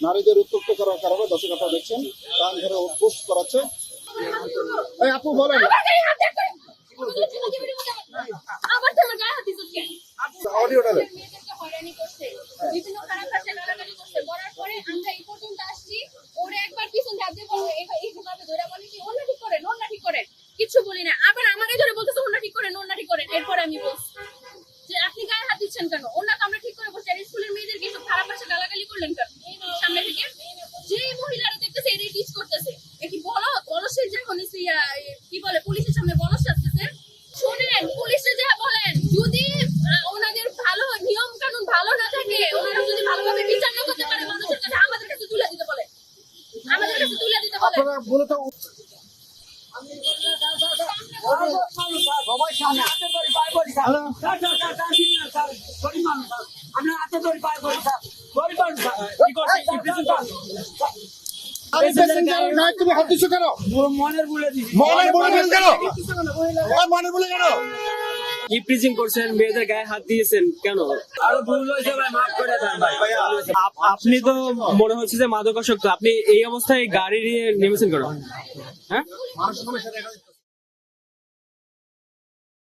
নারীদের উত্তপ্ত করার কারণে দর্শক আপনারা দেখছেন কান ধরে উদ্বোস করাচ্ছে। এই আপু বলেন অডিওটা দেন। বিভিন্ন খারাপ ভাষা গালাগালি করছে, করার পরে আমরা এই পর্যন্ত আসছি। ওরে একবার পিছন ধাপ দিয়ে বলবো এইভাবে ধরে বলে কি ওন্না ঠিক করেন, ওন্না ঠিক করেন, কিছু বলি না। আবার আমাকে ধরে বলতেছে ওন্না ঠিক করেন, ওন্না ঠিক করেন। এরপর আমি বলছি যে আপনি গায়ে হাত দিচ্ছেন কেন? ওন্না তো আমরা ঠিক করে বসছি, আর স্কুলের মেয়েদেরকে এসব খারাপ ভাষা গালাগালি করলেন কেন সামনে থেকে? যে মহিলারা দেখতেছে এটাই টিচ করতেছে। এ কি বলো বলসের যখন কি বলে পুলিশের সামনে বলস আসতেছে। শোনেন, পুলিশে যা বলেন, যদি ওনাদের ভালো নিয়ম কানুন ভালো না থাকে, ওনারা যদি ভালোভাবে বিচার না করতে পারে মানুষের কাছে, আমাদের কাছে তুলে দিতে বলে, আমাদের কাছে তুলে দিতে বলে। আপনারা মূলত সবাই সামনে হাতে ধরে পায়ে পড়ি sir. Sir sir sir sir দিন স্যার গরিব মানুষ স্যার, আমরা হাতে ধরে পায়ে পড়ি স্যার, গরিব মানুষ স্যার। কি করছে কি প্রেসিডেন্ট গায়ে তুমি হাত দিচ্ছ কেন? মনের বলে দিছি, মনের বলে দিলেন কেন? মনের বলে কেন? কি প্রিজিং করছেন, মেয়েদের গায়ে হাত দিয়েছেন কেন? আরো ভুল হয়েছে ভাই, মাফ করে দেন ভাই। আপনি তো মনে হচ্ছে যে মাদকাসক্ত, আপনি এই অবস্থায় গাড়ি নিয়ে নেমেছেন কেন? হ্যাঁ,